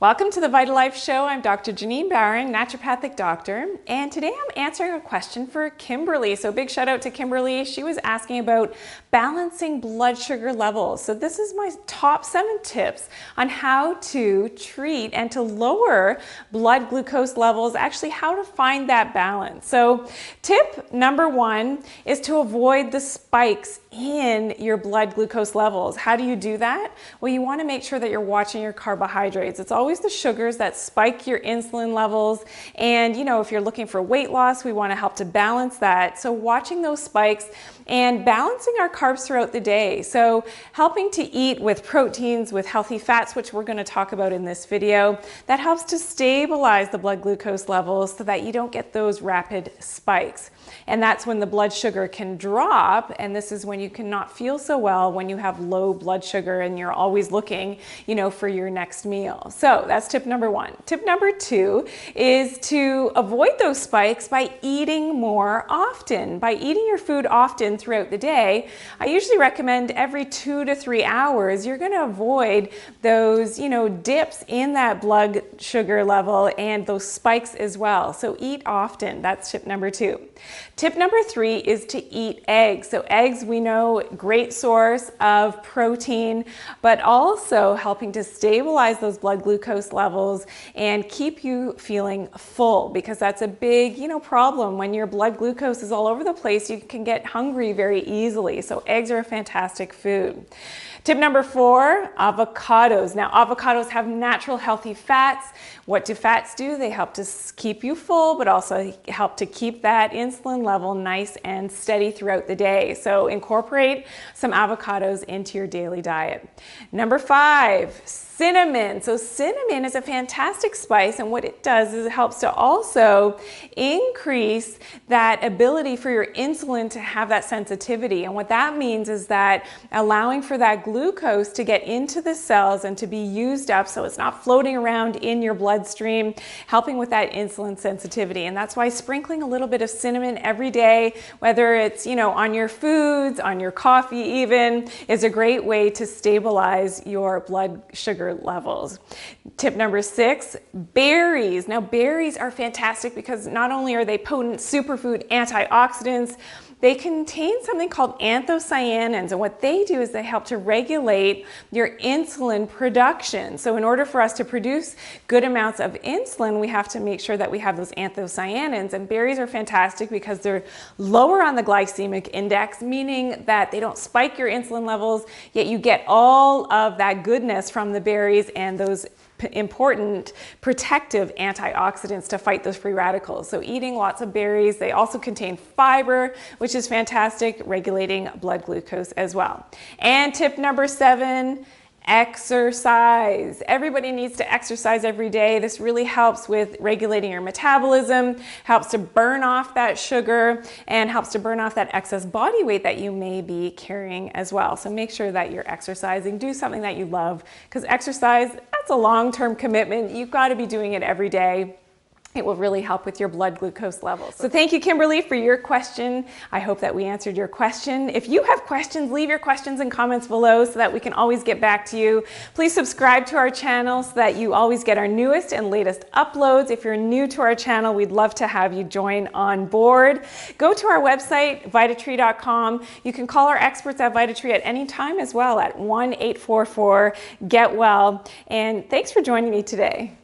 Welcome to the VitaLife show. I'm Dr. Janine Bowring, naturopathic doctor, and today I'm answering a question for Kimberly. So big shout out to Kimberly. She was asking about balancing blood sugar levels. So this is my top 7 tips on how to treat and to lower blood glucose levels, actually how to find that balance. So tip number 1 is to avoid the spikes in your blood glucose levels. How do you do that? Well, you want to make sure that you're watching your carbohydrates. It's always the sugars that spike your insulin levels, and if you're looking for weight loss, we want to help to balance that. So watching those spikes and balancing our carbs throughout the day. So helping to eat with proteins, with healthy fats, which we're going to talk about in this video, that helps to stabilize the blood glucose levels so that you don't get those rapid spikes. And that's when the blood sugar can drop, and this is when you cannot feel so well when you have low blood sugar and you're always looking, for your next meal. So that's tip number 1. Tip number 2 is to avoid those spikes by eating more often. By eating your food often throughout the day, I usually recommend every 2 to 3 hours, you're going to avoid those, dips in that blood sugar level and those spikes as well. So eat often. That's tip number 2. Tip number 3 is to eat eggs. So eggs, we know, great source of protein, but also helping to stabilize those blood glucose levels and keep you feeling full, because that's a big, problem. When your blood glucose is all over the place, you can get hungry very easily. So eggs are a fantastic food. Tip number 4, avocados. Now, avocados have natural healthy fats. What do fats do? They help to keep you full, but also help to keep that insulin level nice and steady throughout the day. So incorporate some avocados into your daily diet. Number 5, cinnamon. So cinnamon is a fantastic spice, and what it does is it helps to also increase that ability for your insulin to have that sensitivity. And what that means is that allowing for that glucose to get into the cells and to be used up so it's not floating around in your bloodstream, helping with that insulin sensitivity. And that's why sprinkling a little bit of cinnamon every day, whether it's on your foods, on your coffee even, is a great way to stabilize your blood sugar levels. Tip number 6, berries. Now berries are fantastic because not only are they potent superfood antioxidants, they contain something called anthocyanins, and what they do is they help to regulate your insulin production. So in order for us to produce good amounts of insulin, we have to make sure that we have those anthocyanins, and berries are fantastic because they're lower on the glycemic index, meaning that they don't spike your insulin levels, yet you get all of that goodness from the berries and those important protective antioxidants to fight those free radicals. So eating lots of berries. They also contain fiber, which is fantastic, regulating blood glucose as well. And tip number 7, exercise. Everybody needs to exercise every day. This really helps with regulating your metabolism, helps to burn off that sugar, and helps to burn off that excess body weight that you may be carrying as well. So make sure that you're exercising. Do something that you love, because exercise, that's a long-term commitment. You've got to be doing it every day. It will really help with your blood glucose levels. So thank you, Kimberly, for your question. I hope that we answered your question. If you have questions, leave your questions and comments below so that we can always get back to you. Please subscribe to our channel so that you always get our newest and latest uploads. If you're new to our channel, we'd love to have you join on board. Go to our website, VitaTree.com. You can call our experts at VitaTree at any time as well at 1-844-GET-WELL. And thanks for joining me today.